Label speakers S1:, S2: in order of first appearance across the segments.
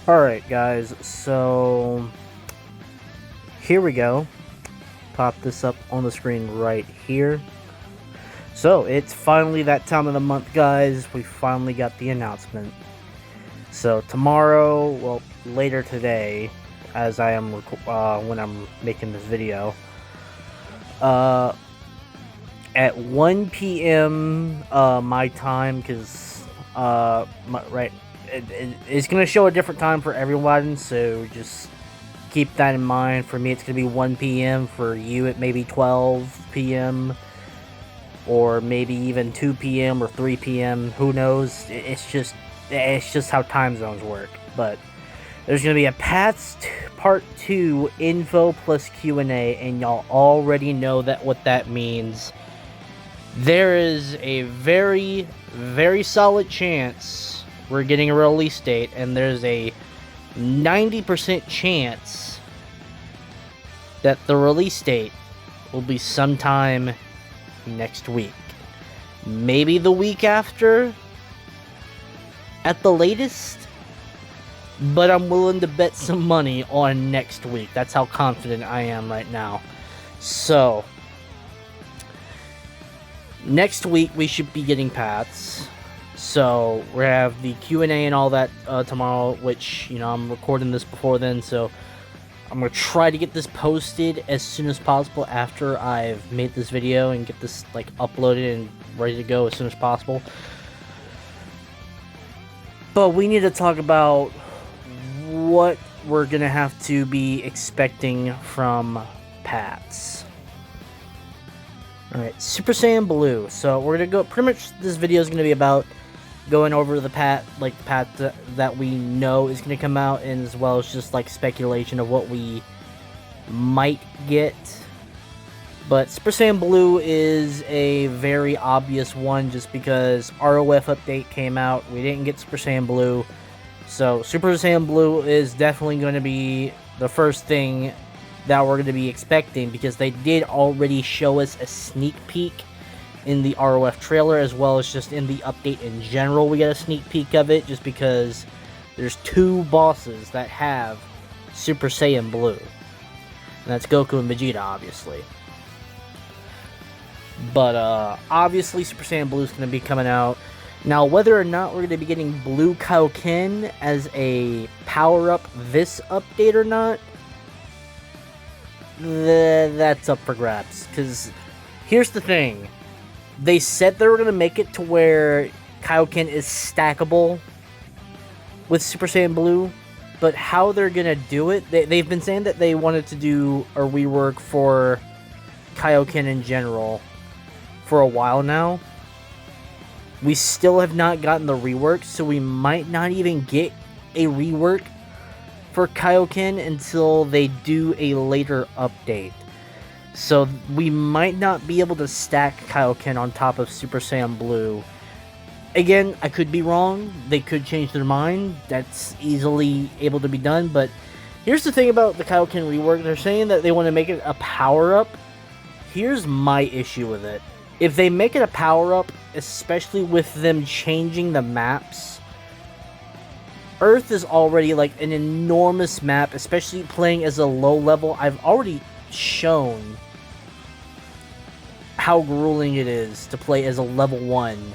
S1: Alright guys, so here we go. Pop this up on the screen right here. So it's finally that time of the month, guys. We finally got the announcement. So tomorrow, well, later today, as I am when I'm making this video, at 1 p.m. My time, because it's gonna show a different time for everyone, so just keep that in mind. For me, it's gonna be 1 p.m. For you, it may be 12 p.m. or maybe even 2 p.m. or 3 p.m. Who knows? It's just how time zones work. But there's gonna be a Pats Part 2 info plus Q&A, and y'all already know what that means. There is a very, very solid chance we're getting a release date, and there's a 90% chance that the release date will be sometime next week. Maybe the week after, at the latest, but I'm willing to bet some money on next week. That's how confident I am right now. So, next week we should be getting Pats. So we have the Q&A and all that tomorrow, which, you know, I'm recording this before then, so I'm going to try to get this posted as soon as possible after I've made this video and get this, like, uploaded and ready to go as soon as possible. But we need to talk about what we're going to have to be expecting from Pats. Alright, Super Saiyan Blue. So we're going to go, pretty much this video is going to be about going over the pat that we know is going to come out, and as well as just like speculation of what we might get. But Super Saiyan Blue is a very obvious one, just because ROF update came out, we didn't get Super Saiyan Blue, so Super Saiyan Blue is definitely going to be the first thing that we're going to be expecting, because they did already show us a sneak peek in the ROF trailer, as well as just in the update in general. We got a sneak peek of it, just because there's two bosses that have Super Saiyan Blue, and that's Goku and Vegeta, obviously. But obviously Super Saiyan Blue is going to be coming out. Now, whether or not we're going to be getting Blue Kaio-Ken as a power-up this update or not, that's up for grabs. Because here's the thing. They said they were going to make it to where Kaio-Ken is stackable with Super Saiyan Blue, but how they're going to do it, they've been saying that they wanted to do a rework for Kaio-Ken in general for a while now. We still have not gotten the rework, so we might not even get a rework for Kaio-Ken until they do a later update. So we might not be able to stack Kaio-Ken on top of Super Saiyan Blue. Again, I could be wrong. They could change their mind. That's easily able to be done. But here's the thing about the Kaio-Ken rework. They're saying that they want to make it a power-up. Here's my issue with it. If they make it a power-up, especially with them changing the maps, Earth is already like an enormous map, especially playing as a low level. I've already shown how grueling it is to play as a level 1.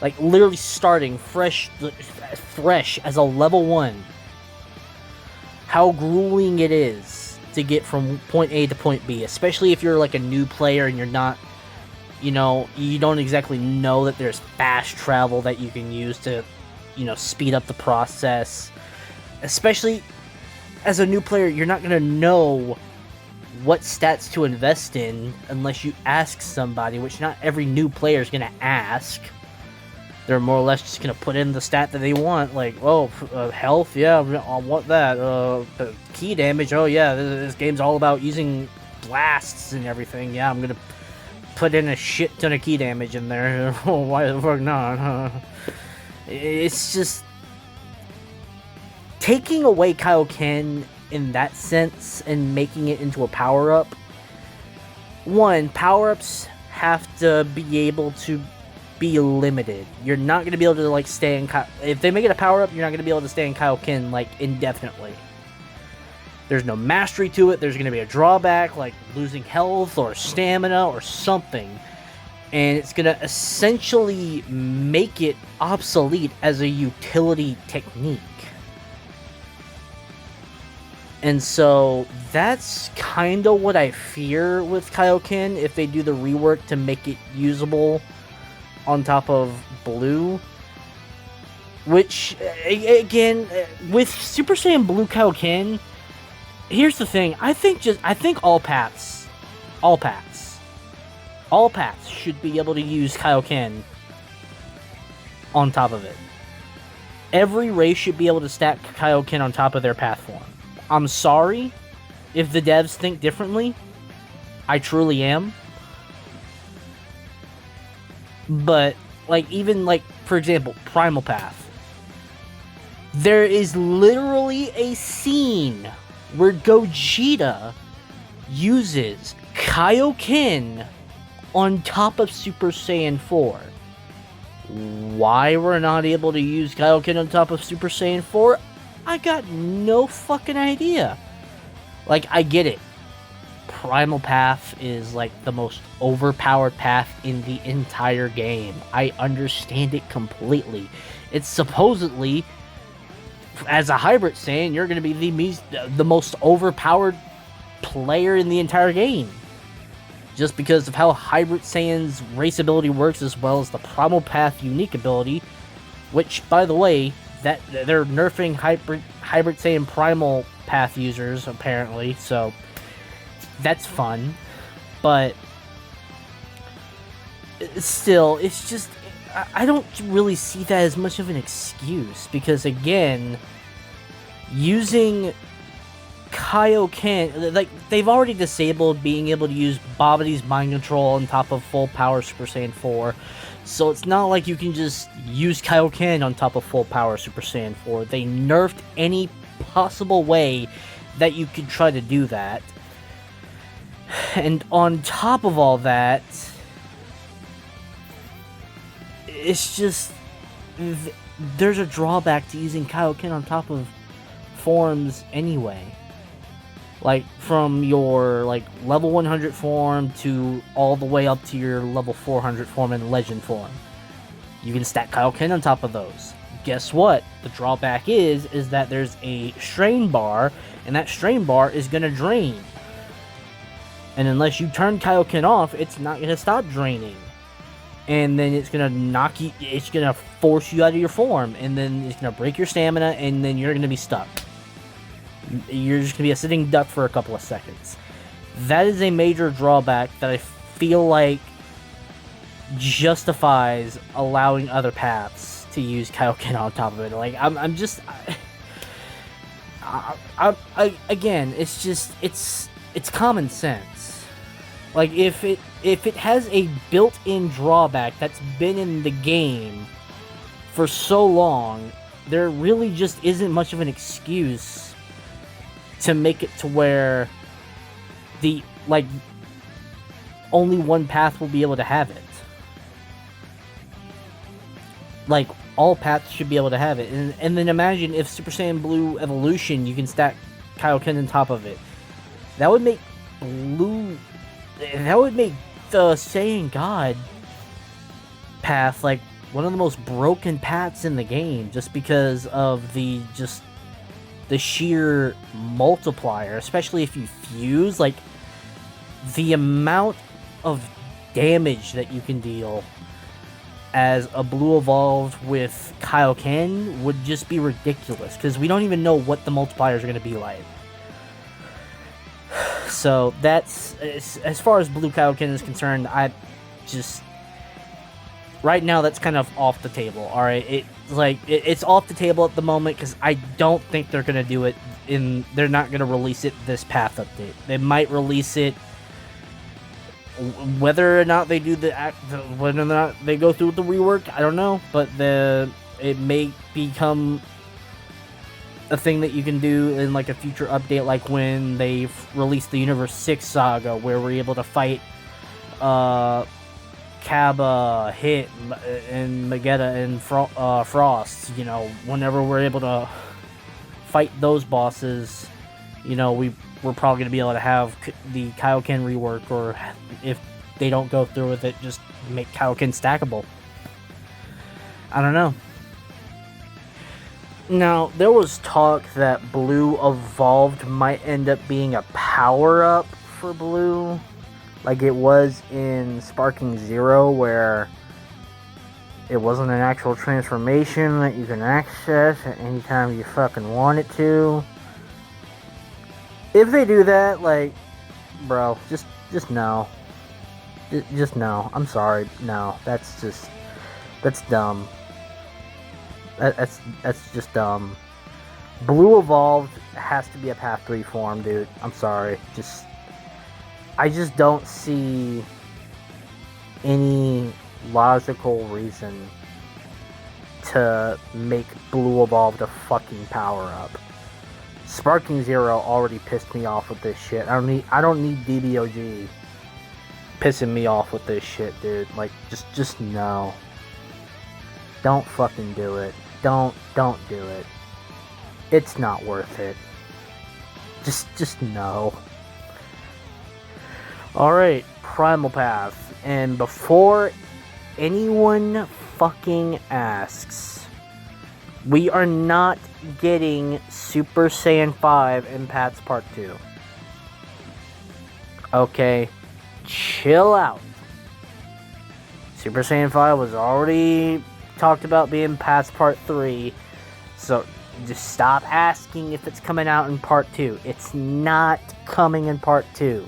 S1: Like, literally starting fresh as a level 1. How grueling it is to get from point A to point B, especially if you're like a new player and you're not, you know, you don't exactly know that there's fast travel that you can use to, you know, speed up the process. Especially as a new player, you're not going to know what stats to invest in unless you ask somebody, which not every new player is going to ask. They're more or less just going to put in the stat that they want, like, oh, health, yeah, I want that. Key damage, oh yeah, this game's all about using blasts and everything. Yeah, I'm going to put in a shit ton of key damage in there. Oh, why the fuck not? It's just taking away Kaio-Ken in that sense and making it into a power-up. One, power-ups have to be able to be limited. You're not going to be able to, like, stay in... If they make it a power-up, you're not going to be able to stay in Kaio-Ken, like, indefinitely. There's no mastery to it. There's going to be a drawback, like losing health or stamina or something. And it's going to essentially make it obsolete as a utility technique. And so that's kind of what I fear with Kaio-Ken if they do the rework to make it usable on top of Blue. Which, again, with Super Saiyan Blue Kaio-Ken, here's the thing. I think all paths should be able to use Kaio-Ken on top of it. Every race should be able to stack Kaio-Ken on top of their path form. I'm sorry if the devs think differently. I truly am. But, like, even, like, for example, Primal Path. There is literally a scene where Gogeta uses Kaio-Ken on top of Super Saiyan 4. Why we're not able to use Kaio-Ken on top of Super Saiyan 4? I got no fucking idea. Like, I get it. Primal Path is, like, the most overpowered path in the entire game. I understand it completely. It's supposedly, as a hybrid Saiyan, you're going to be the most overpowered player in the entire game. Just because of how Hybrid Saiyan's race ability works, as well as the Primal Path unique ability, which, by the way, that they're nerfing Hybrid Saiyan Primal Path users, apparently, so that's fun. But still, it's just, I don't really see that as much of an excuse, because, again, using Kaio-Ken, like, they've already disabled being able to use Babidi's mind control on top of full power Super Saiyan 4, so it's not like you can just use Kaio-Ken on top of full power Super Saiyan 4. They nerfed any possible way that you could try to do that. And on top of all that, it's just, there's a drawback to using Kaio-Ken on top of forms anyway. Like, from your, like, level 100 form to all the way up to your level 400 form and legend form. You can stack Kaio-Ken on top of those. Guess what? The drawback is that there's a strain bar, and that strain bar is going to drain. And unless you turn Kaio-Ken off, it's not going to stop draining. And then it's going to knock you, it's going to force you out of your form, and then it's going to break your stamina, and then you're going to be stuck. You're just going to be a sitting duck for a couple of seconds. That is a major drawback that I feel like justifies allowing other paths to use Kaio-Ken on top of it. Like, I'm just... again, it's just... It's common sense. Like, if it has a built-in drawback that's been in the game for so long, there really just isn't much of an excuse to make it to where the, like, only one path will be able to have it. Like, all paths should be able to have it. And then imagine if Super Saiyan Blue Evolution, you can stack Kaio-Ken on top of it. That would make Blue... That would make the Saiyan God path, like, one of the most broken paths in the game, just because of the sheer multiplier, especially if you fuse. Like, the amount of damage that you can deal as a Blue Evolved with Kaio-Ken would just be ridiculous, because we don't even know what the multipliers are going to be like. So that's, as far as Blue Kaio-Ken is concerned, I just, right now that's kind of off the table. Alright, it's off the table at the moment, because I don't think they're going to do it they're not going to release it this path update. They might release it, whether or not they do whether or not they go through with the rework, I don't know, but it may become a thing that you can do in, like, a future update, like when they released the Universe 6 saga, where we're able to fight Kaba, Hit, and Magetta and Frost. You know, whenever we're able to fight those bosses, you know, we're probably gonna be able to have the Kaio-Ken rework, or if they don't go through with it, just make Kaio-Ken stackable. I don't know. Now, there was talk that Blue Evolved might end up being a power-up for Blue, like it was in Sparking Zero, where it wasn't an actual transformation that you can access at any time you fucking want it to. If they do that, like, bro, just no. Just no. I'm sorry. No, that's dumb. That's just dumb. Blue Evolved has to be a Path 3 form, dude. I'm sorry. I just don't see any logical reason to make Blue Evolved a fucking power-up. Sparking Zero already pissed me off with this shit. I don't need DBOG pissing me off with this shit, dude. Like, just no. Don't fucking do it. Don't do it. It's not worth it. Just no. Alright, Primal Path. And before anyone fucking asks, we are not getting Super Saiyan 5 in Paths Part 2. Okay, chill out. Super Saiyan 5 was already talked about being Paths Part 3, so just stop asking if it's coming out in Part 2. It's not coming in Part 2.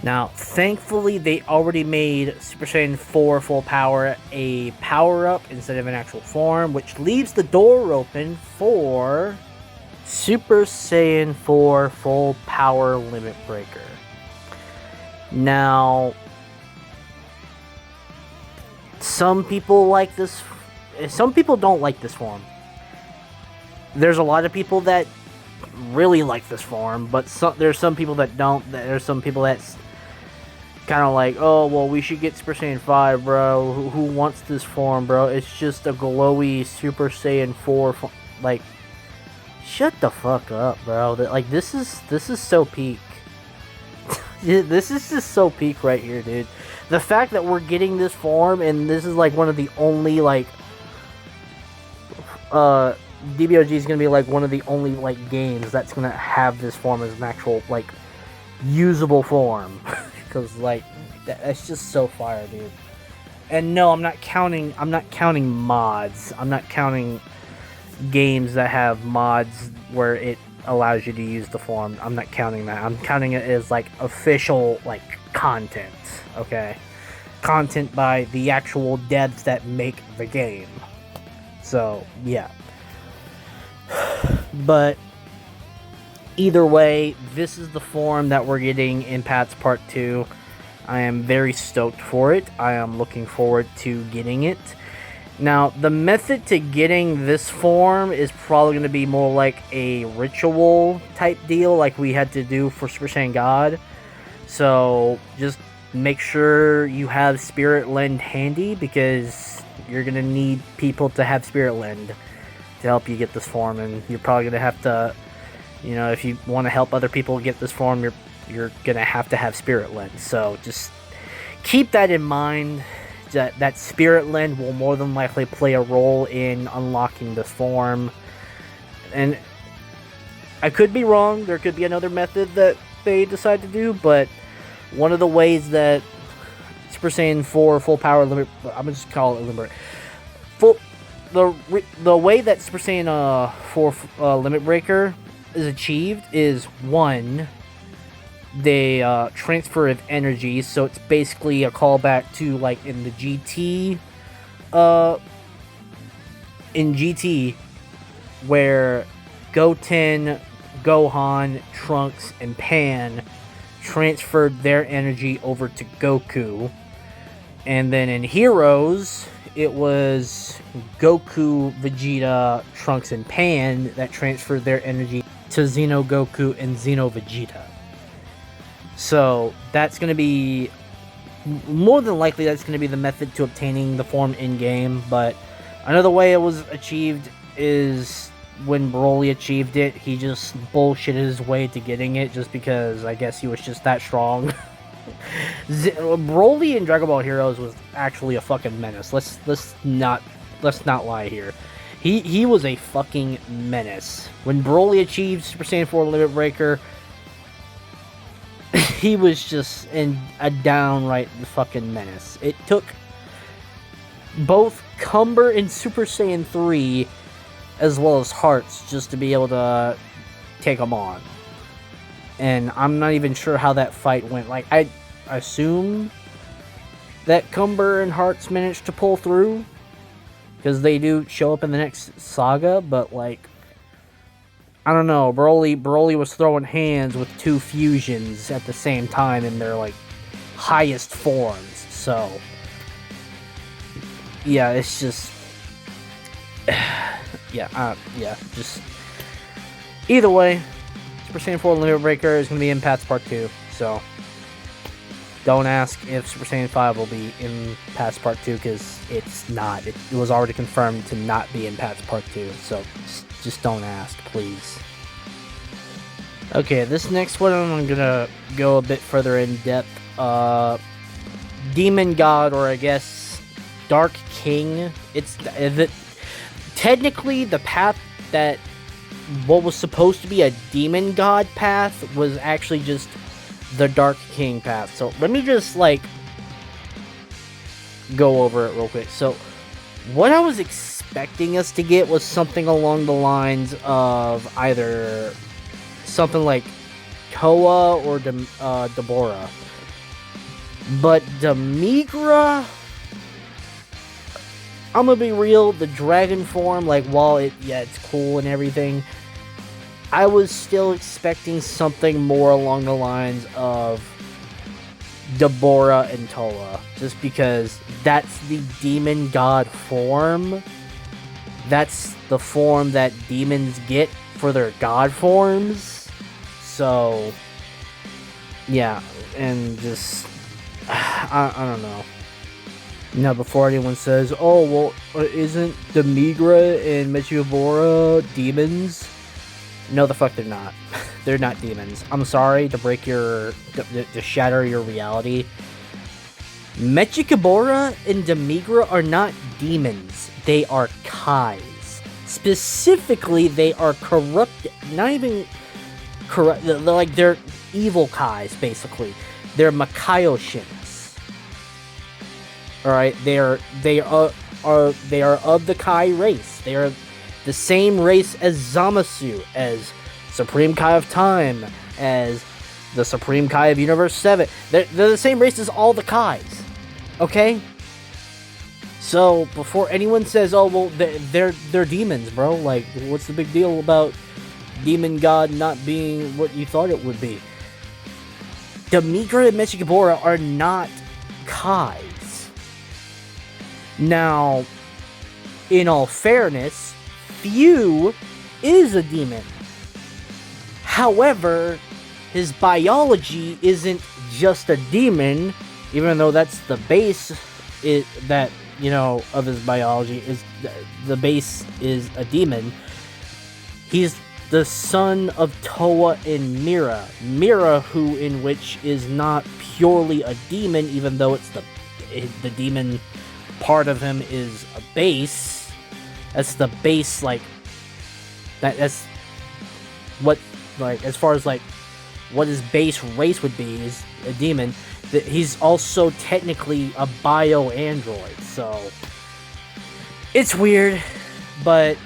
S1: Now, thankfully, they already made Super Saiyan 4 Full Power a power-up instead of an actual form, which leaves the door open for Super Saiyan 4 Full Power Limit Breaker. Now, some people like this, some people don't like this form. There's a lot of people that really like this form, but there's some people that don't. There's some people that's kind of like, oh, well, we should get Super Saiyan 5, bro. Who wants this form, bro? It's just a glowy Super Saiyan 4 like, shut the fuck up, bro. Like, this is so peak. This is just so peak right here, dude. The fact that we're getting this form, and this is like one of the only, like, DBOG is gonna be like one of the only, like, games that's gonna have this form as an actual, like, usable form. Because, like, that's just so fire, dude. And no, I'm not counting mods. I'm not counting games that have mods where it allows you to use the form. I'm not counting that. I'm counting it as, like, official, like, content. Okay? Content by the actual devs that make the game. So, yeah. But either way, this is the form that we're getting in Paths Part 2. I am very stoked for it. I am looking forward to getting it. Now, the method to getting this form is probably going to be more like a ritual type deal, like we had to do for Super Saiyan God. So, just make sure you have Spirit Lend handy, because you're going to need people to have Spirit Lend to help you get this form, and you're probably going to have to, you know, if you want to help other people get this form, you're going to have Spirit Lend. So just keep that in mind, that Spirit Lend will more than likely play a role in unlocking this form. And I could be wrong, there could be another method that they decide to do, but one of the ways that Super Saiyan 4 Full Power Limit, I'm going to just call it Limit, the way that Super Saiyan 4 Limit Breaker is achieved is, one, they transfer of energy, so it's basically a callback to, like, in the GT, where Goten, Gohan, Trunks, and Pan transferred their energy over to Goku. And then in Heroes, it was Goku, Vegeta, Trunks, and Pan that transferred their energy to Xeno Goku and Xeno Vegeta. So that's going to be more than likely that's going to be the method to obtaining the form in-game, but another way it was achieved is when Broly achieved it, he just bullshitted his way to getting it just because I guess he was just that strong. Broly in Dragon Ball Heroes was actually a fucking menace. Let's not lie here. He was a fucking menace. When Broly achieved Super Saiyan 4 Limit Breaker, he was just a downright fucking menace. It took both Cumber and Super Saiyan 3 as well as Hearts just to be able to take him on. And I'm not even sure how that fight went. Like, I assume that Cumber and Hearts managed to pull through, because they do show up in the next saga, but, like, I don't know. Broly was throwing hands with two fusions at the same time in their, like, highest forms. So, yeah, it's just... just... Either way, Super Saiyan 4 Limit Breaker is going to be in Paths Part 2, so... Don't ask if Super Saiyan 5 will be in Paths Part 2, because it's not. It was already confirmed to not be in Paths Part 2, so just don't ask, please. Okay, this next one I'm gonna go a bit further in depth. Demon God, or I guess Dark King. It's technically the path that what was supposed to be a Demon God path was actually just the Dark King path. So let me just like go over it real quick. So what I was expecting us to get was something along the lines of either something like Toa or Deborah. But Demigra, I'm gonna be real, the dragon form, like, while it's cool and everything, I was still expecting something more along the lines of Deborah and Toa, just because that's the demon god form. That's the form that demons get for their god forms. So, yeah, and just, I don't know. Now, before anyone says, oh, well, isn't Demigra and Mechibora demons? No, the fuck they're not. They're not demons. I'm sorry to break to shatter your reality. Mechikabura and Demigra are not demons. They are Kais. Specifically, they are corrupt, not even corrupt, like, they're evil Kais, basically. They're Kaio-Shins. Alright, they are of the Kai race. They are the same race as Zamasu, as Supreme Kai of Time, as the Supreme Kai of Universe 7. They're the same race as all the Kais. Okay? So, before anyone says, oh, well, they're demons, bro. Like, what's the big deal about Demon God not being what you thought it would be? Demigra and Mechikabura are not Kais. Now, in all fairness, Few is a demon. However, his biology isn't just a demon, even though that's the base of his biology, is the base is a demon. He's the son of Toa and Mira. Mira, in which is not purely a demon, even though it's the demon part of him is a base. That's the base, like, that's what, like, as far as, like, what his base race would be is a demon. He's also technically a bio-android, so it's weird, but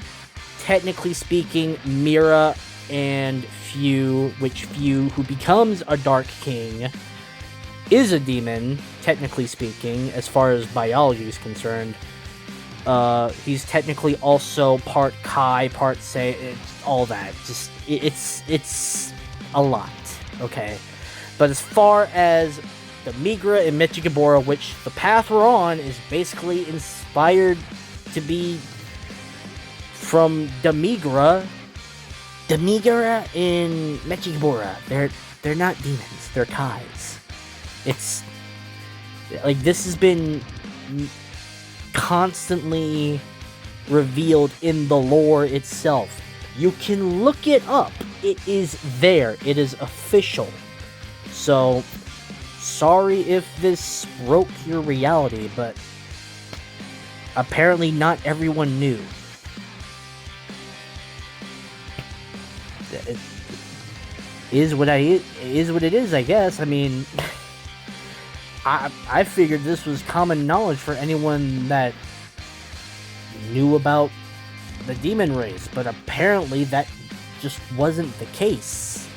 S1: technically speaking, Mira and Few, who becomes a Dark King, is a demon, technically speaking, as far as biology is concerned. He's technically also part Kai, part Saiyan, all that. Just, it's a lot, okay? But as far as the Migra and Mechikabura, which the path we're on is basically inspired to be from Demigra and Mechikabura, they're not demons, they're Kais. Like, this has been constantly revealed in the lore itself. You can look it up. It is there. It is official. So, sorry if this broke your reality, but apparently not everyone knew. It is what it is, I guess. I mean, I figured this was common knowledge for anyone that knew about the demon race, but apparently that just wasn't the case.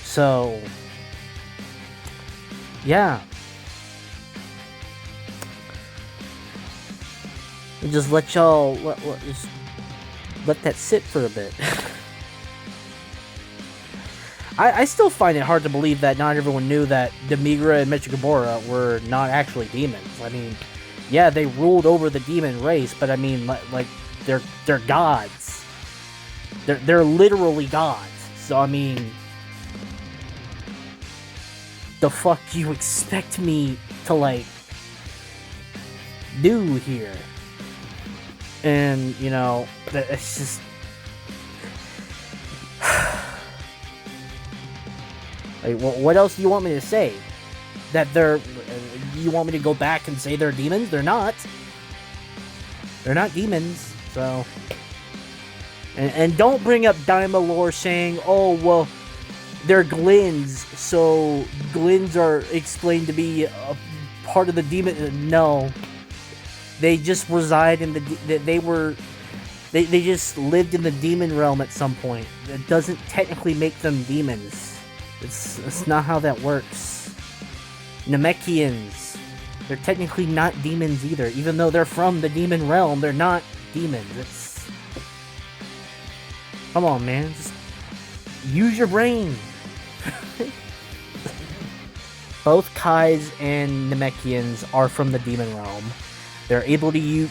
S1: So, yeah. And just let y'all let that sit for a bit. I still find it hard to believe that not everyone knew that Demigra and Mechikabura were not actually demons. I mean, yeah, they ruled over the demon race, but I mean, like they're gods. They're literally gods. So I mean, the fuck do you expect me to like do here? And you know, it's just. Like, what else do you want me to say? That they're... You want me to go back and say they're demons? They're not. They're not demons, so... And don't bring up Daima lore saying, oh, well, they're Glins, so Glins are explained to be a part of the demon... No. They just reside in the... They just lived in the demon realm at some point. It doesn't technically make them demons. It's not how that works. Namekians, they're technically not demons either. Even though they're from the demon realm, they're not demons. It's... Come on, man. Just use your brain. Both Kais and Namekians are from the demon realm. They're able to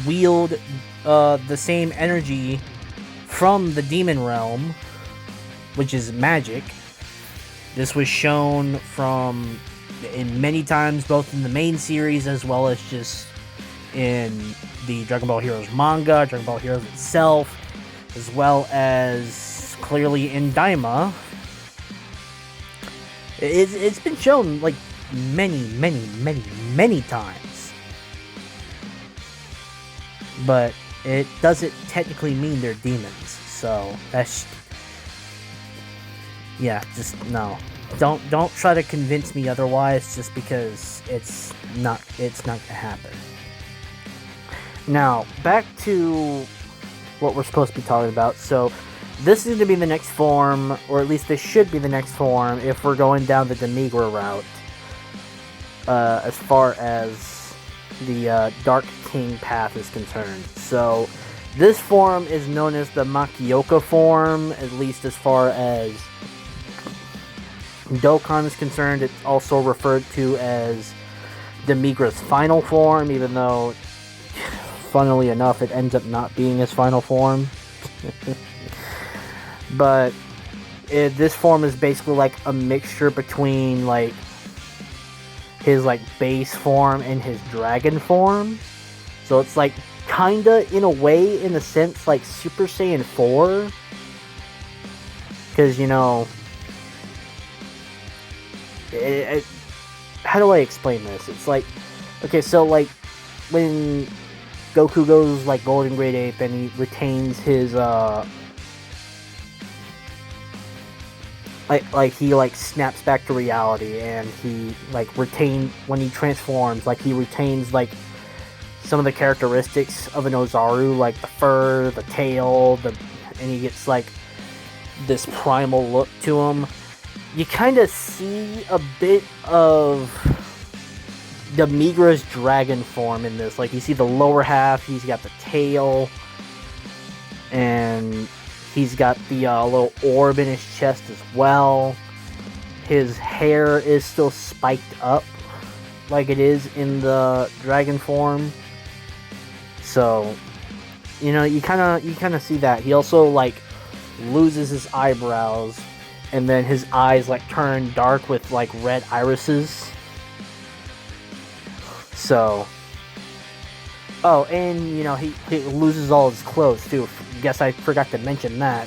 S1: wield the same energy from the demon realm, which is magic. This was shown in many times, both in the main series as well as just in the Dragon Ball Heroes manga, Dragon Ball Heroes itself, as well as clearly in Daima. It's been shown like many times. But it doesn't technically mean they're demons, so that's... Yeah, just no. Don't try to convince me otherwise, just because it's not gonna happen. Now, back to what we're supposed to be talking about. So, this is gonna be the next form, or at least this should be the next form, if we're going down the Demigra route. As far as the Dark King path is concerned. So, this form is known as the Makioka form, at least as far as Dokkan is concerned. It's also referred to as Demigra's final form, even though, funnily enough, it ends up not being his final form. But this form is basically like a mixture between like his like base form and his dragon form. So it's like kinda in a way, in a sense, like Super Saiyan 4. Because, you know, how do I explain this? It's like, okay, so like when Goku goes like Golden Great Ape and he retains his like he like snaps back to reality, and he like when he transforms, like he retains like some of the characteristics of an Ozaru, like the fur, the tail, and he gets like this primal look to him. You kind of see a bit of Demigra's dragon form in this. Like, you see the lower half, he's got the tail, and he's got the little orb in his chest as well. His hair is still spiked up, like it is in the dragon form. So, you know, you kind of see that. He also, like, loses his eyebrows, and then his eyes like turn dark with like red irises. So, oh, and you know he loses all his clothes too. Guess I forgot to mention that.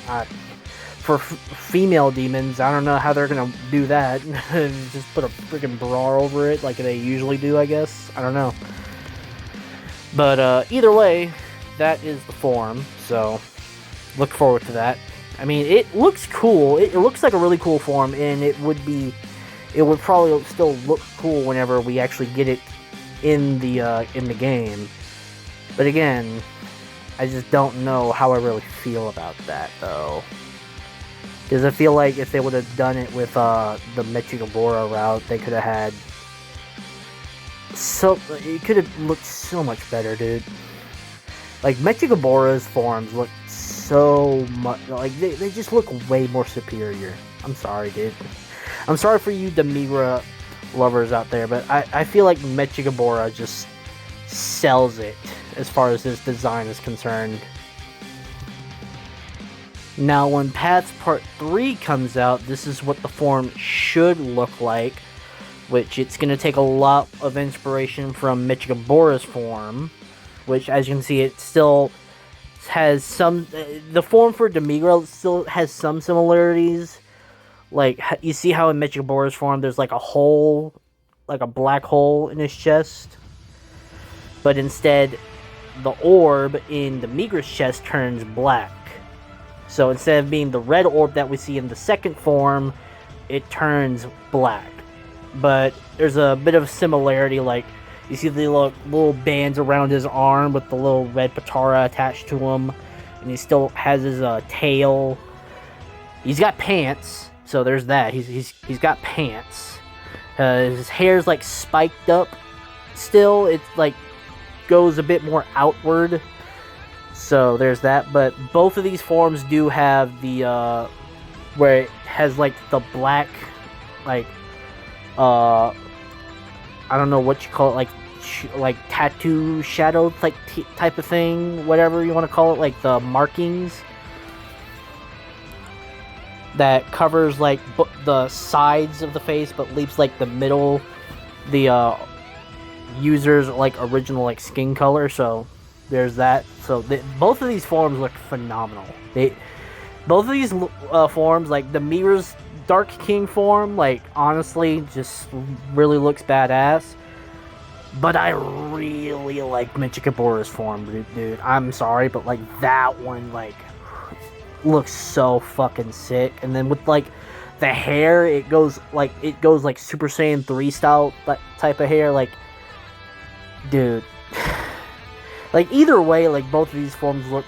S1: For female demons, I don't know how they're gonna do that. Just put a freaking bra over it like they usually do, I guess. I don't know. But either way, that is the form. So look forward to that. I mean, it looks cool. It looks like a really cool form, and it would probably still look cool whenever we actually get it in the game. But again, I just don't know how I really feel about that, though. Because I feel like if they would have done it with the Mechigabora route, they could have had... It could have looked so much better, dude. Like, Mechigabora's forms look so much... Like, they just look way more superior. I'm sorry, dude. I'm sorry for you Demigra lovers out there, but I feel like Mechigabora just sells it as far as his design is concerned. Now, when Paths Part 3 comes out, this is what the form should look like, which it's going to take a lot of inspiration from Mechigabora's form, which, as you can see, it still has some... The form for Demigra still has some similarities. Like, you see how in Mechigabora's form, there's like a hole, like a black hole in his chest? But instead, the orb in Demigra's chest turns black. So instead of being the red orb that we see in the second form, it turns black. But there's a bit of similarity, like you see the little bands around his arm with the little red Patara attached to him, and he still has his tail. He's got pants, so there's that. He's got pants. His hair's like spiked up. Still, it's like goes a bit more outward. So there's that, but both of these forms do have the, where it has, like, the black, like, I don't know what you call it, like tattoo shadow, like, type of thing, whatever you want to call it, like, the markings that covers, like, the sides of the face, but leaves, like, the middle, the, user's, like, original, like, skin color, so... There's that. So both of these forms look phenomenal. Both of these forms, like the Migra's Dark King form, like honestly, just really looks badass. But I really like Mechigabora's form, dude. I'm sorry, but like that one, like looks so fucking sick. And then with like the hair, it goes like Super Saiyan 3 style type of hair, like, dude. Like, either way, like, both of these forms look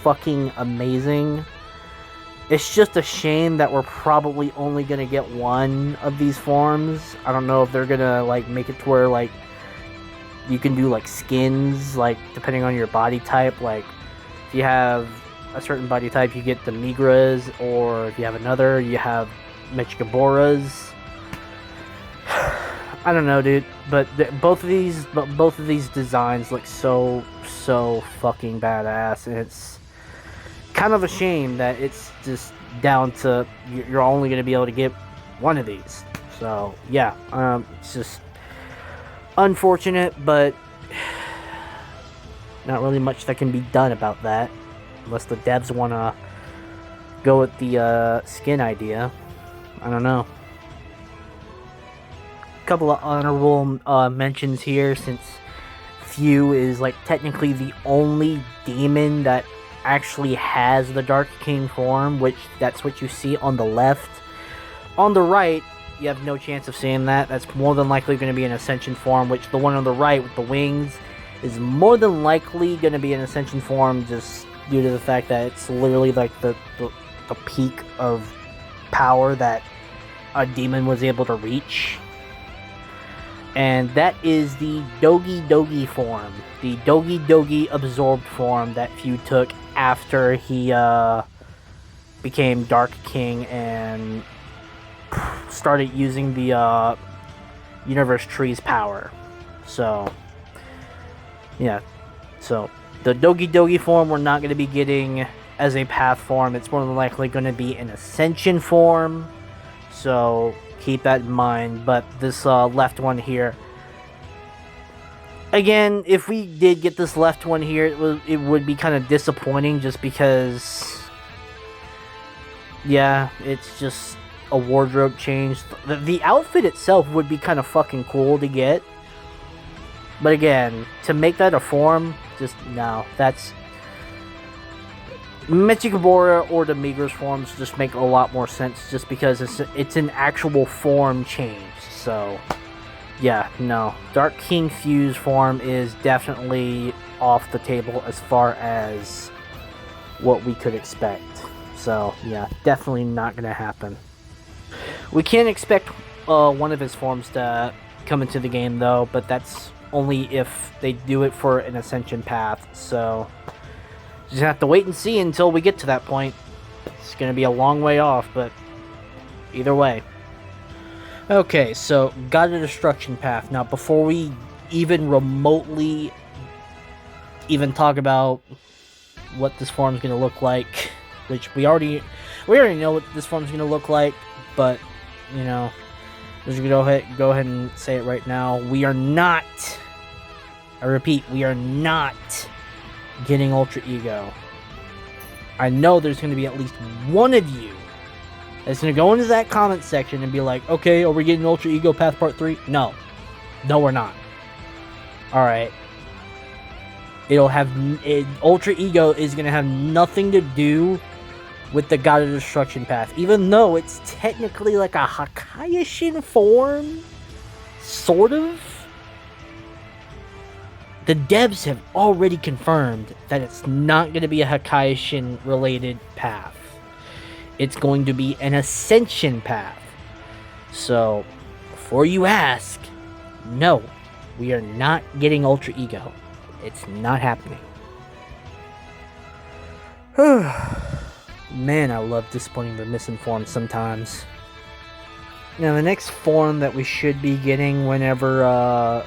S1: fucking amazing. It's just a shame that we're probably only gonna get one of these forms. I don't know if they're gonna, like, make it to where, like, you can do, like, skins, like, depending on your body type. Like, if you have a certain body type, you get the Migras, or if you have another, you have Mechigaboras. I don't know, dude, but both of these designs look so fucking badass, and it's kind of a shame that it's just down to you're only going to be able to get one of these. So yeah, it's just unfortunate, but not really much that can be done about that, unless the devs want to go with the skin idea. I don't know. Couple of honorable mentions here, since Few is like technically the only demon that actually has the Dark King form, which that's what you see on the left. On the right, you have no chance of seeing that. That's more than likely going to be an Ascension form, which the one on the right with the wings is more than likely going to be an Ascension form, just due to the fact that it's literally like the peak of power that a demon was able to reach. And that is the Dogi Dogi form. The Dogi Dogi absorbed form that Few took after he became Dark King and started using the Universe Tree's power. So, yeah. So, the Dogi Dogi form we're not going to be getting as a path form. It's more than likely going to be an Ascension form. So, keep that in mind. But this left one here Again, if we did get this left one here, it would be kind of disappointing just because, yeah, it's just a wardrobe change. The outfit itself would be kind of fucking cool to get. But again, to make that a form, just no. That's Mechikabura or the Migros forms just make a lot more sense just because it's an actual form change. So, yeah, no. Dark King Fuse form is definitely off the table as far as what we could expect. So, yeah, definitely not going to happen. We can expect one of his forms to come into the game, though, but that's only if they do it for an Ascension path. So, just have to wait and see until we get to that point. It's going to be a long way off, but either way. Okay, so God of Destruction path. Now, before we even remotely even talk about what this form is going to look like, which we already know what this form is going to look like, but you know, just go ahead and say it right now. We are not. I repeat, we are not getting Ultra Ego. I know there's going to be at least one of you that's going to go into that comment section and be like, okay, are we getting Ultra Ego Path Part 3? No. No, we're not. Alright. Ultra Ego is going to have nothing to do with the God of Destruction path. Even though it's technically like a Hakaiishin form. Sort of. The devs have already confirmed that it's not going to be a Hakaiishin related path. It's going to be an Ascension path. So, before you ask, no, we are not getting Ultra Ego. It's not happening. Man, I love disappointing the misinformed sometimes. Now, the next form that we should be getting whenever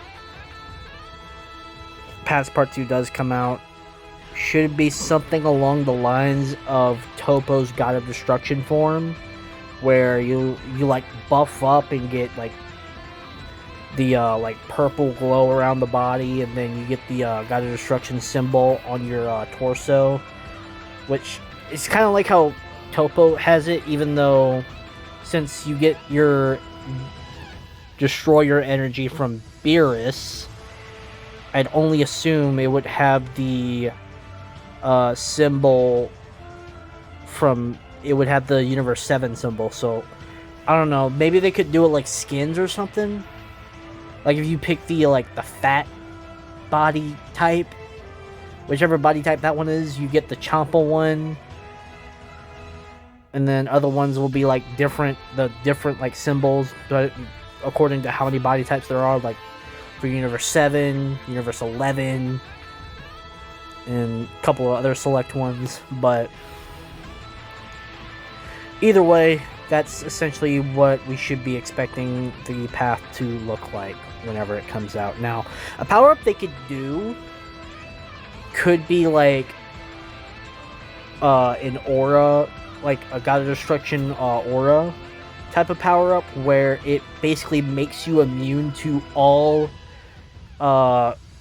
S1: Pass Part 2 does come out should be something along the lines of Toppo's God of Destruction form, where you like buff up and get like the like purple glow around the body, and then you get the God of Destruction symbol on your torso, which is kind of like how Toppo has it, even though since you get your destroy your energy from Beerus, I'd only assume it would have the symbol from... It would have the Universe 7 symbol, so... I don't know, maybe they could do it like skins or something? Like if you pick the, like, the fat body type, whichever body type that one is, you get the Champa one. And then other ones will be, like, different, like, symbols, but according to how many body types there are, like, for Universe 7, Universe 11, and a couple of other select ones, but either way, that's essentially what we should be expecting the path to look like whenever it comes out. Now, a power-up they could do could be like an aura, like a God of Destruction aura type of power-up, where it basically makes you immune to all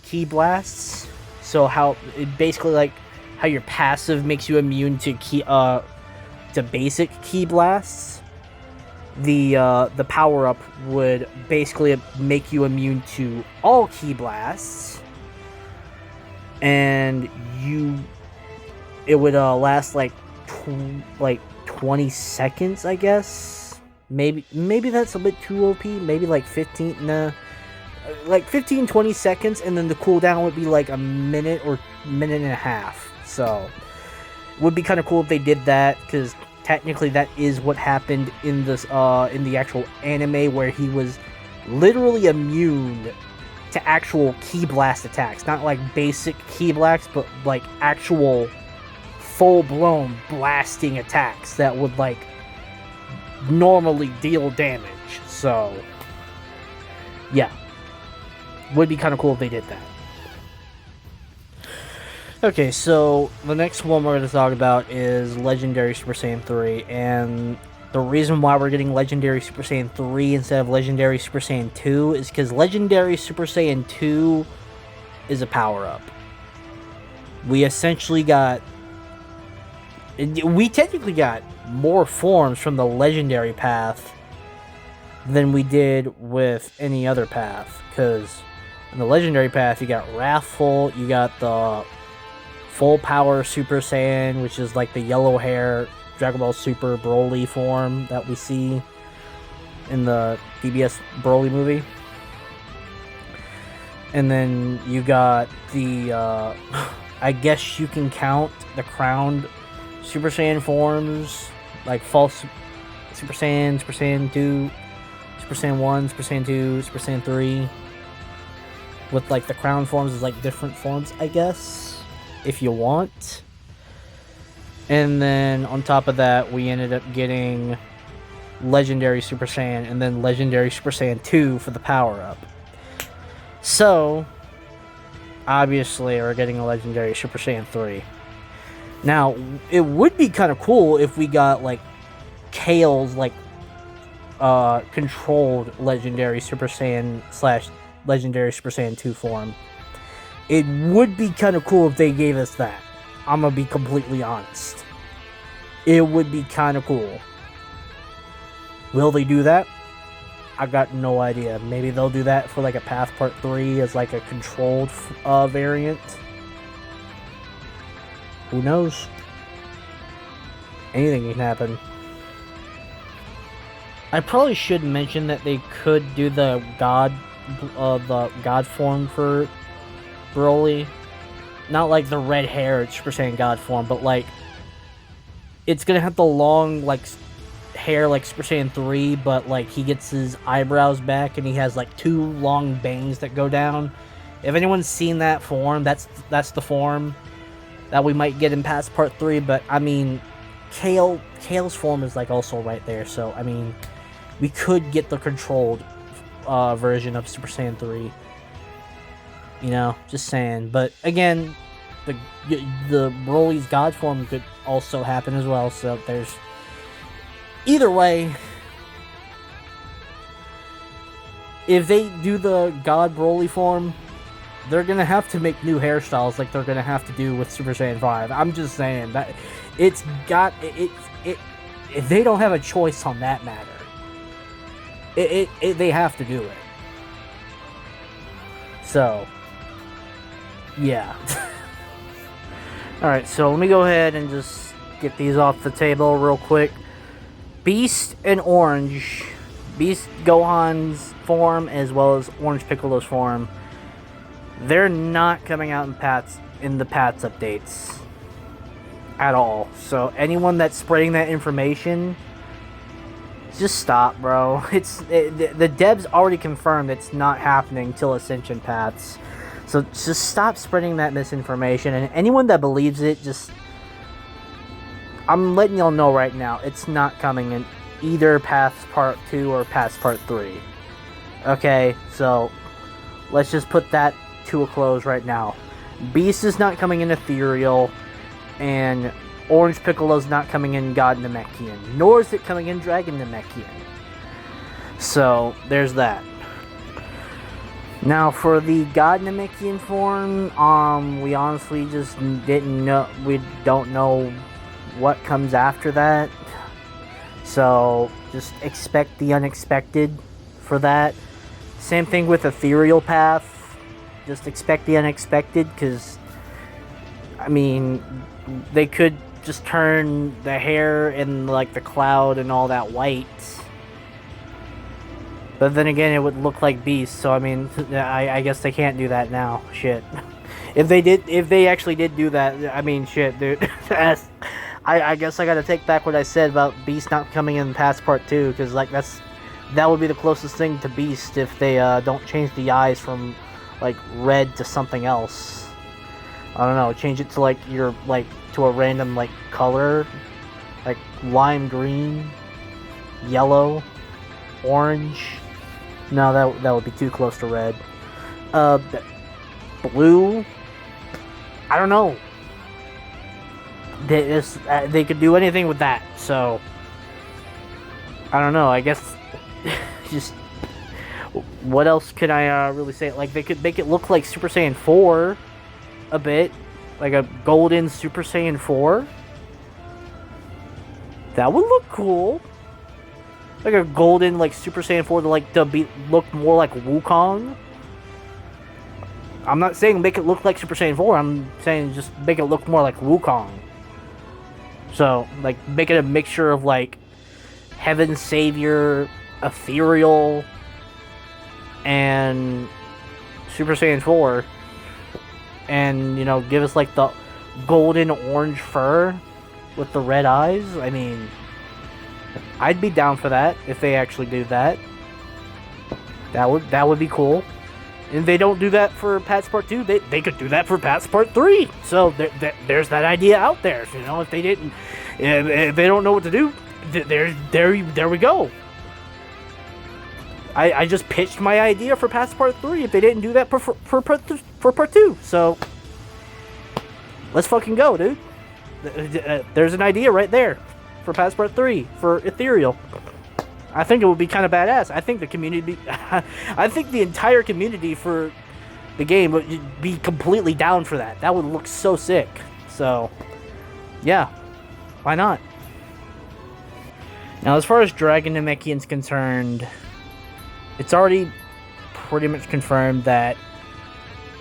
S1: ki blasts. So how it basically like how your passive makes you immune to basic ki blasts. The power up would basically make you immune to all ki blasts, and it would last like 20 seconds, I guess. Maybe that's a bit too OP. Maybe like 15-20 seconds, and then the cooldown would be like a minute or minute and a half. So it would be kind of cool if they did that, because technically that is what happened in this in the actual anime, where he was literally immune to actual ki blast attacks. Not like basic ki blasts, but like actual full-blown blasting attacks that would like normally deal damage. So yeah, would be kind of cool if they did that. Okay, so the next one we're going to talk about is Legendary Super Saiyan 3, and the reason why we're getting Legendary Super Saiyan 3 instead of Legendary Super Saiyan 2 is because Legendary Super Saiyan 2 is a power-up. We essentially got... We technically got more forms from the legendary path than we did with any other path. Because in the legendary path, you got Wrathful, you got the full power Super Saiyan, which is like the yellow hair Dragon Ball Super Broly form that we see in the DBS Broly movie. And then you got the, I guess you can count the crowned Super Saiyan forms, like false Super Saiyan, Super Saiyan 2, Super Saiyan 1, Super Saiyan 2, Super Saiyan 3. With like the crown forms as like different forms, I guess, if you want. And then on top of that, we ended up getting Legendary Super Saiyan and then Legendary Super Saiyan 2 for the power-up. So, obviously, we're getting a Legendary Super Saiyan 3. Now, it would be kind of cool if we got, like, Kale's, like, controlled Legendary Super Saiyan / Legendary Super Saiyan 2 form. It would be kind of cool if they gave us that. I'm gonna be completely honest. It would be kind of cool. Will they do that? I got no idea. Maybe they'll do that for like a Path Part 3 as like a controlled variant. Who knows? Anything can happen. I probably should mention that they could do the god form for Broly. Not like the red hair Super Saiyan God form, but like it's gonna have the long like hair like Super Saiyan 3, but like he gets his eyebrows back and he has like 2 long bangs that go down. If anyone's seen that form, that's the form that we might get in past Part 3. But I mean, Kale's form is like also right there, so I mean, we could get the controlled version of Super Saiyan 3. You know, just saying. But again, the Broly's God form could also happen as well. So there's either way. If they do the God Broly form, they're gonna have to make new hairstyles, like they're gonna have to do with Super Saiyan 5. I'm just saying that it's got it. If they don't have a choice on that matter, they have to do it. So. Yeah. Alright, so let me go ahead and just get these off the table real quick. Beast and Orange. Beast Gohan's form as well as Orange Piccolo's form. They're not coming out in the PATS updates. At all. So anyone that's spreading that information, just stop, bro. The devs already confirmed it's not happening till Ascension PATS. So just stop spreading that misinformation, and anyone that believes it, just... I'm letting y'all know right now, it's not coming in either Path Part 2 or Path Part 3. Okay, so let's just put that to a close right now. Beast is not coming in Ethereal, and Orange Piccolo's not coming in God Namekian, nor is it coming in Dragon Namekian. So, there's that. Now, for the God Namekian form, we honestly just didn't know, we don't know what comes after that. So, just expect the unexpected for that. Same thing with Ethereal Path. Just expect the unexpected, because, I mean, they could just turn the hair and, like, the cloud and all that white. But then again, it would look like Beast, so I mean, I guess they can't do that now. Shit. If they actually did do that, I mean, shit, dude. I guess I gotta take back what I said about Beast not coming in past Part 2, because, like, that would be the closest thing to Beast if they don't change the eyes from, like, red to something else. I don't know, change it to, like, to a random, like, color. Like, lime green, yellow, orange. No, that would be too close to red. Blue? I don't know. They could do anything with that, so... I don't know, I guess... just... What else could I really say? Like, they could make it look like Super Saiyan 4 a bit. Like a golden Super Saiyan 4. That would look cool. Like a golden, like, Super Saiyan 4 to look more like Wukong. I'm not saying make it look like Super Saiyan 4. I'm saying just make it look more like Wukong. So, like, make it a mixture of, like, Heaven Savior, Ethereal, and Super Saiyan 4. And, you know, give us, like, the golden orange fur with the red eyes. I mean, I'd be down for that if they actually do that. That would be cool. And if they don't do that for Pats Part 2, they could do that for Pats Part 3. So there's that idea out there. You know, if they don't know what to do, there we go. I just pitched my idea for Pats Part 3 if they didn't do that for Part 2. So let's fucking go, dude. There's an idea right there for Pats Part 3 for Ethereal. I think it would be kind of badass. I think the entire community for the game would be completely down for that. That would look so sick. So, yeah, why not? Now, as far as Dragon Namekian's concerned, it's already pretty much confirmed that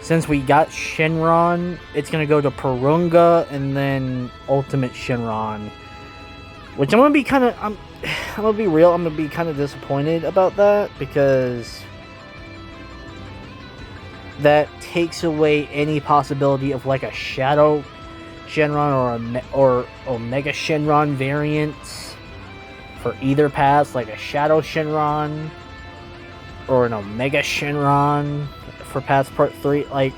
S1: since we got Shenron, it's gonna go to Purunga and then Ultimate Shenron. Which I'm gonna be kind of, I'm gonna be real. I'm gonna be kind of disappointed about that because that takes away any possibility of like a Shadow Shenron or Omega Shenron variant for either path, like a Shadow Shenron or an Omega Shenron for Paths Part 3. Like,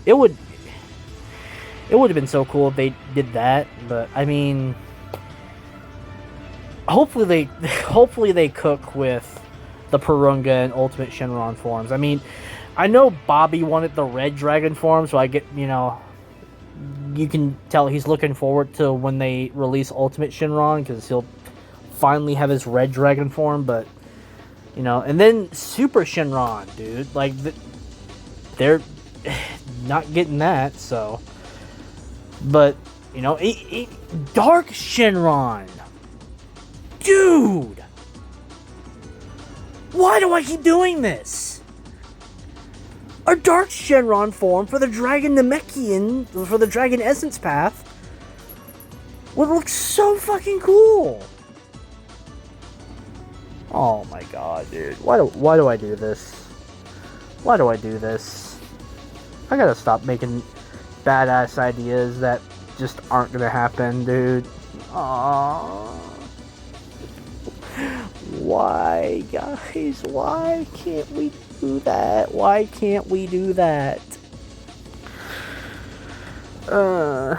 S1: it would have been so cool if they did that, but I mean, hopefully they cook with the Purunga and Ultimate Shenron forms. I mean, I know Bobby wanted the Red Dragon form, so I get, you know, you can tell he's looking forward to when they release Ultimate Shenron, because he'll finally have his Red Dragon form, but, you know, and then Super Shenron, dude, like, they're not getting that, so, but, you know, Dark Shenron, dude, why do I keep doing this? A Dark Shenron form for the Dragon Namekian, for the Dragon Essence path, would look so fucking cool. Oh my god, dude. Why do I do this? Why do I do this? I gotta stop making badass ideas that just aren't gonna happen, dude. Aww. Why, guys? Why can't we do that? Why can't we do that? You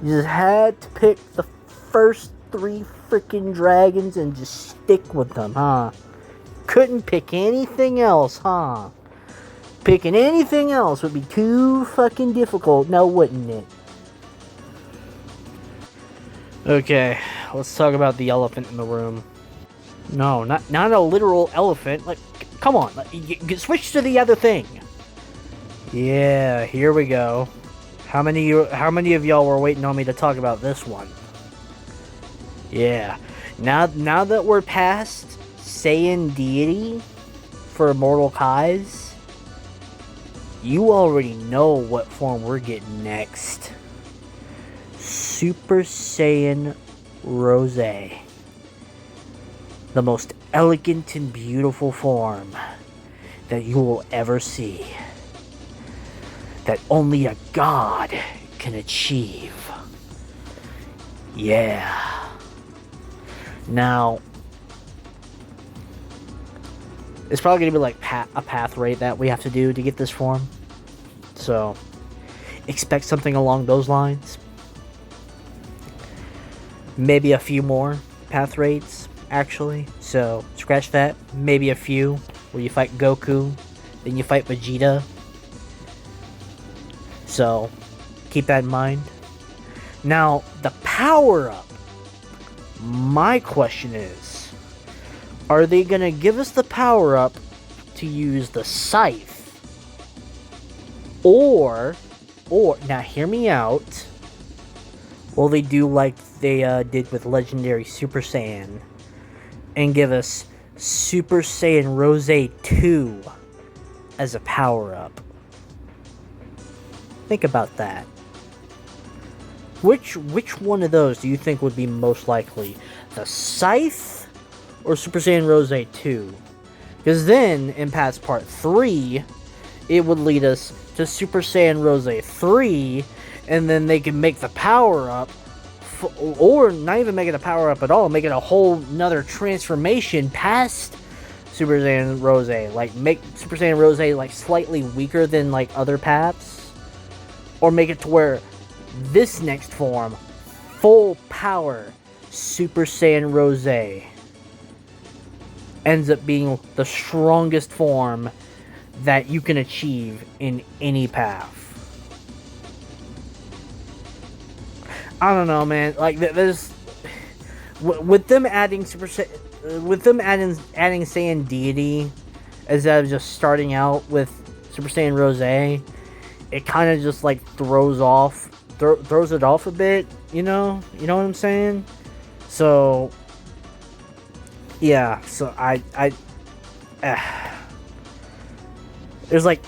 S1: just had to pick the first 3 freaking dragons and just stick with them, huh? Couldn't pick anything else, huh? Picking anything else would be too fucking difficult, now wouldn't it? Okay, let's talk about the elephant in the room. No, not a literal elephant. Like, come on, switch to the other thing. Yeah, here we go. How many of y'all were waiting on me to talk about this one? Yeah, now that we're past Saiyan deity for Immortal Kais, you already know what form we're getting next. Super Saiyan Rosé. The most elegant and beautiful form that you will ever see. That only a god can achieve. Yeah. Now, it's probably going to be like a path rate that we have to do to get this form. So, expect something along those lines. Maybe a few more path rates, actually. So, scratch that. Maybe a few where you fight Goku, then you fight Vegeta. So, keep that in mind. Now, the power-up. My question is, Are they gonna give us the power up to use the scythe? Or, now hear me out. Will they do like they did with Legendary Super Saiyan and give us Super Saiyan Rosé 2 as a power up? Think about that. Which one of those do you think would be most likely? The Scythe or Super Saiyan Rosé 2? Because then, in past part 3, it would lead us to Super Saiyan Rosé 3, and then they can make the power-up, or not even make it a power-up at all, make it a whole nother transformation past Super Saiyan Rosé. Like, make Super Saiyan Rosé, like, slightly weaker than, like, other paths. Or make it to where this next form, full power Super Saiyan Rosé, ends up being the strongest form that you can achieve in any path. I don't know, man. Like, there's with them adding adding Saiyan Deity instead of just starting out with Super Saiyan Rosé, it kind of just like throws it off a bit. You know what I'm saying? So yeah, so there's like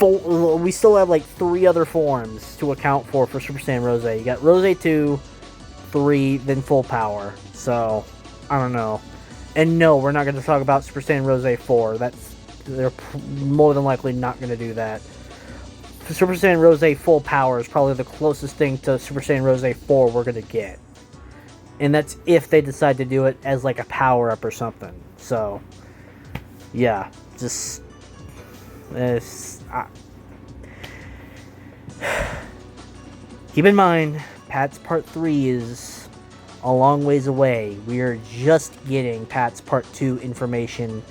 S1: we still have like 3 other forms to account for Super Saiyan Rosé. You got Rosé 2, 3, then full power. So I don't know. And no, we're not going to talk about Super Saiyan Rosé 4. They're more than likely not going to do that. Super Saiyan Rosé full power is probably the closest thing to Super Saiyan Rosé 4 we're going to get. And that's if they decide to do it as like a power-up or something. So, yeah. Just... keep in mind, Pat's Part 3 is a long ways away. We are just getting Pat's Part 2 information,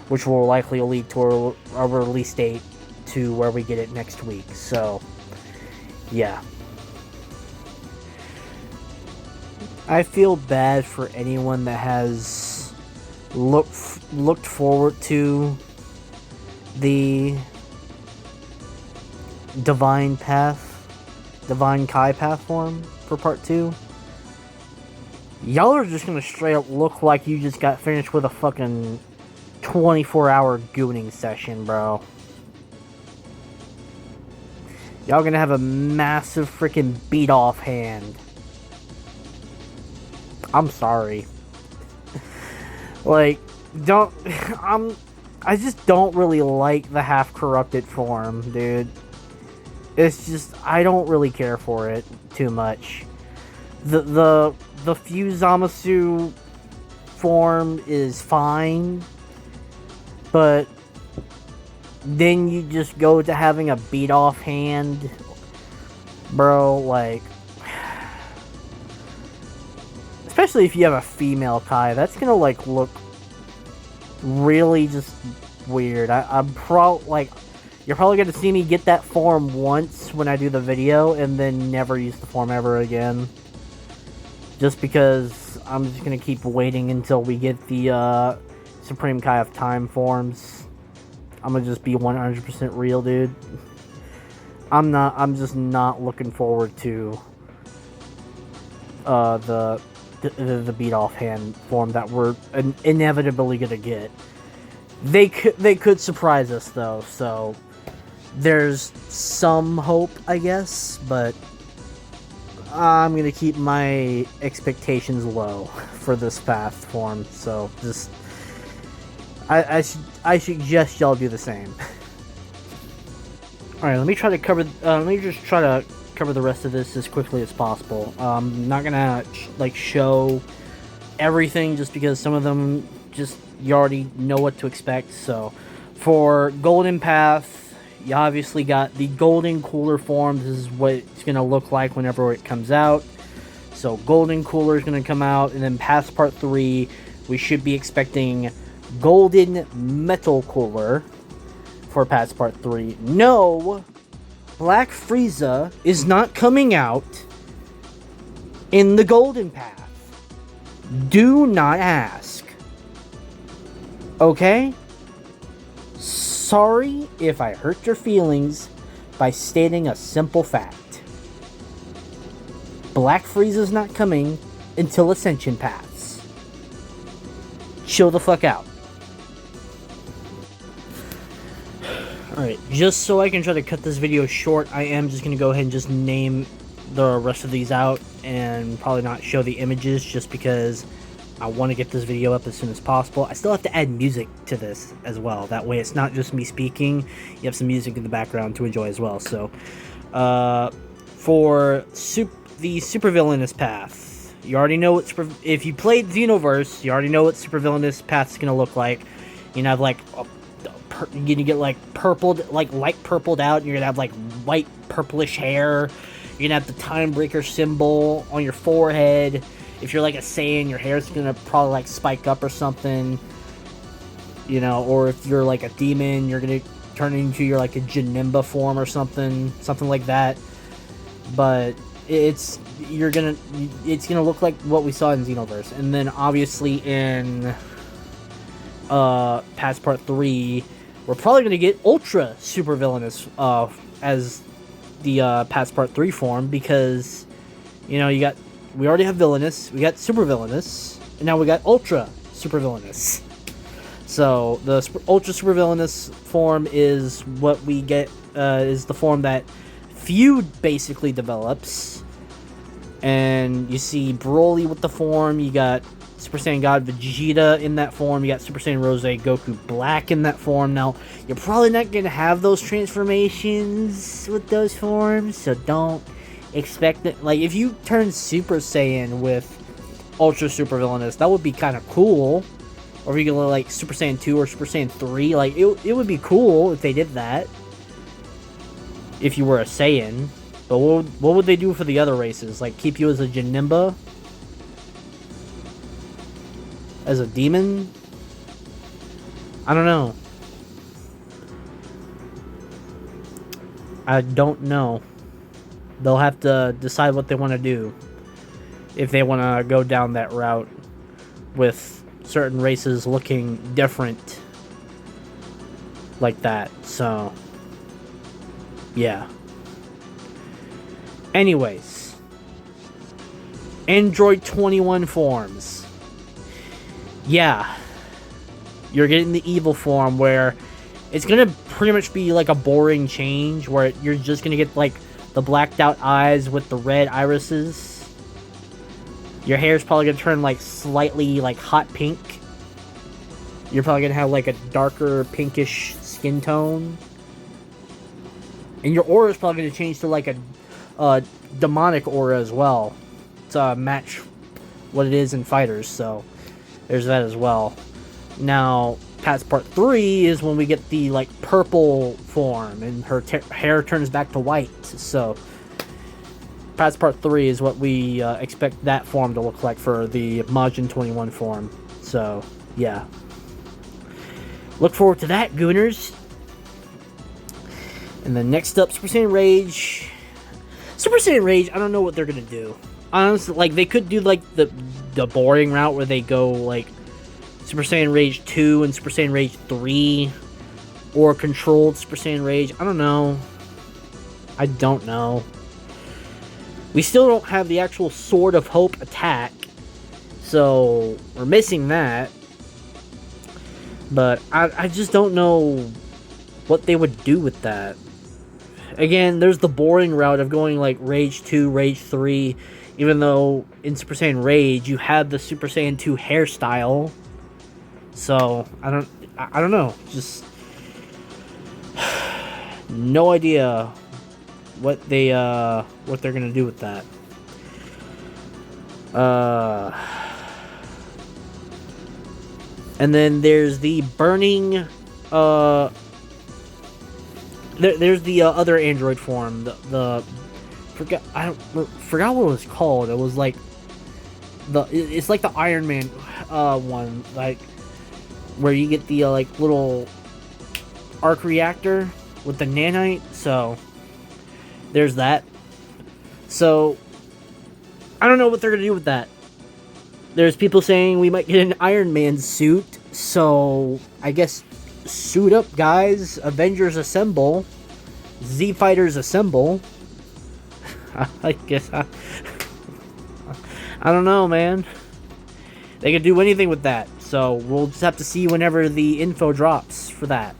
S1: which will likely lead to a release date to where we get it next week. So, yeah. I feel bad for anyone that has looked forward to the Divine Kai path form for part 2. Y'all are just gonna straight up look like you just got finished with a fucking 24-hour gooning session, bro. Y'all gonna have a massive freaking beat off hand. I'm sorry. Like, I just don't really like the half-corrupted form, dude. It's just, I don't really care for it too much. The Fuse Zamasu form is fine, but then you just go to having a beat-off hand, bro, like... Especially if you have a female Kai, that's gonna, like, look really just weird. I'm like, you're probably gonna see me get that form once when I do the video, and then never use the form ever again. Just because I'm just gonna keep waiting until we get the Supreme Kai of Time forms. I'm gonna just be 100% real, dude. I'm just not looking forward to the beat off hand form that we're inevitably gonna get. They could surprise us though, so there's some hope, I guess, but I'm gonna keep my expectations low for this path form. So just I suggest y'all do the same. All right, let me try to cover. Let me just try to cover the rest of this as quickly as possible. I'm not gonna like show everything just because some of them just you already know what to expect. So for Golden Path, you obviously got the Golden Cooler form. This is what it's gonna look like whenever it comes out. So Golden Cooler is gonna come out, and then past Part 3, we should be expecting Golden Metal Cooler for past Part 3. No, Black Frieza is not coming out in the Golden Path. Do not ask. Okay? Sorry if I hurt your feelings by stating a simple fact. Black Frieza's not coming until Ascension Paths. Chill the fuck out. Alright, just so I can try to cut this video short, I am just going to go ahead and just name the rest of these out and probably not show the images just because I want to get this video up as soon as possible. I still have to add music to this as well. That way it's not just me speaking. You have some music in the background to enjoy as well. So, for the super villainous path, you already know what if you played Xenoverse, you already know what super villainous path is going to look like. You know, have like you're gonna get like purpled, like light purpled out, and you're gonna have like white purplish hair. You're gonna have the time breaker symbol on your forehead. If you're like a Saiyan, your hair's gonna probably like spike up or something, you know. Or if you're like a demon, you're gonna turn into your like a Janemba form or something like that. But it's gonna look like what we saw in Xenoverse, and then obviously in past part 3. We're probably going to get Ultra Super Villainous as the past part 3 form, because, you know, we already have Villainous, we got Super Villainous, and now we got Ultra Super Villainous. So, the Ultra Super Villainous form is what we get, is the form that Feud basically develops. And you see Broly with the form, you got Super Saiyan God Vegeta in that form. You got Super Saiyan Rosé Goku Black in that form. Now, you're probably not going to have those transformations with those forms, so don't expect it. Like, if you turn Super Saiyan with Ultra Super Villainous, that would be kind of cool. Or if you go like Super Saiyan 2 or Super Saiyan 3, like, it would be cool if they did that. If you were a Saiyan. But what would they do for the other races? Like, keep you as a Janemba? As a demon? I don't know. I don't know. They'll have to decide what they want to do. If they want to go down that route with certain races looking different like that. So, yeah. Anyways. Android 21 forms. Yeah, you're getting the evil form where it's gonna pretty much be like a boring change where you're just gonna get like the blacked out eyes with the red irises. Your hair's probably gonna turn like slightly like hot pink. You're probably gonna have like a darker pinkish skin tone. And your aura is probably gonna change to like a demonic aura as well to match what it is in fighters, so there's that as well. Now, past part 3 is when we get the, like, purple form, and her hair turns back to white. So, past part 3 is what we expect that form to look like for the Majin 21 form. So, yeah. Look forward to that, Gooners. And then next up, Super Saiyan Rage. Super Saiyan Rage, I don't know what they're gonna do. Honestly, like, they could do, like, the boring route where they go, like, Super Saiyan Rage 2 and Super Saiyan Rage 3, or controlled Super Saiyan Rage. I don't know. I don't know. We still don't have the actual Sword of Hope attack, so we're missing that. But I just don't know what they would do with that. Again, there's the boring route of going, like, Rage 2, Rage 3, even though in Super Saiyan Rage you have the Super Saiyan 2 hairstyle. So I don't know. Just no idea what they're gonna do with that. And then there's the burning. There's the other android form. Forgot what it was called. It was like it's like the Iron Man one, like where you get the like little arc reactor with the nanite. So there's that. So I don't know what they're gonna do with that. There's people saying we might get an Iron Man suit, so I guess suit up, guys. Avengers assemble. Z Fighters assemble. I guess I don't know, man. They could do anything with that, so we'll just have to see whenever the info drops for that.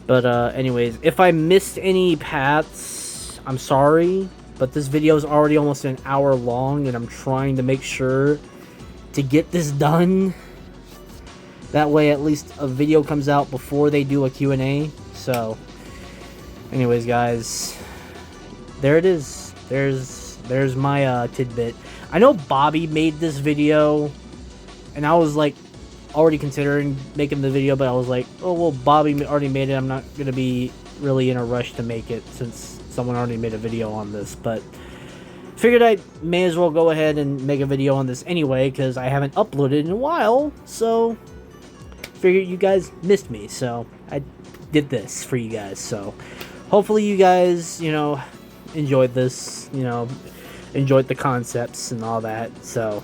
S1: But anyways, if I missed any paths, I'm sorry, but this video is already almost an hour long, and I'm trying to make sure to get this done. That way, at least a video comes out before they do a Q&A. So, anyways, guys, there it is. There's my tidbit. I know Bobby made this video, and I was like already considering making the video, but I was like, oh well, Bobby already made it. I'm not gonna be really in a rush to make it since someone already made a video on this. But figured I may as well go ahead and make a video on this anyway, because I haven't uploaded in a while. So figured you guys missed me, so I did this for you guys. So hopefully you guys, you know, enjoyed this, you know, enjoyed the concepts and all that. So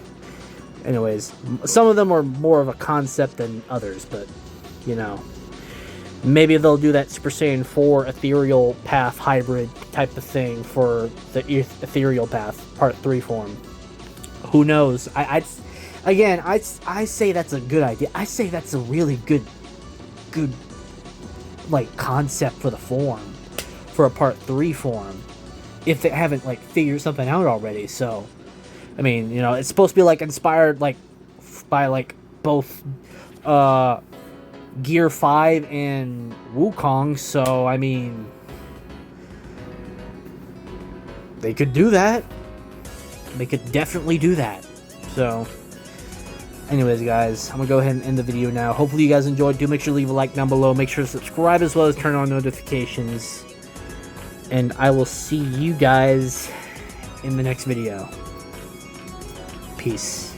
S1: anyways, some of them are more of a concept than others, but you know, maybe they'll do that Super Saiyan 4 ethereal path hybrid type of thing for the ethereal path part 3 form. Who knows? I say that's a good idea. I say that's a really good like concept for the form, for a part 3 form, if they haven't like figured something out already. So I mean, you know, it's supposed to be like inspired like by like both Gear 5 and Wukong, so I mean, they could do that. They could definitely do that. So anyways, guys, I'm gonna go ahead and end the video now. Hopefully you guys enjoyed. Do make sure to leave a like down below. Make sure to subscribe as well as turn on notifications. And I will see you guys in the next video. Peace.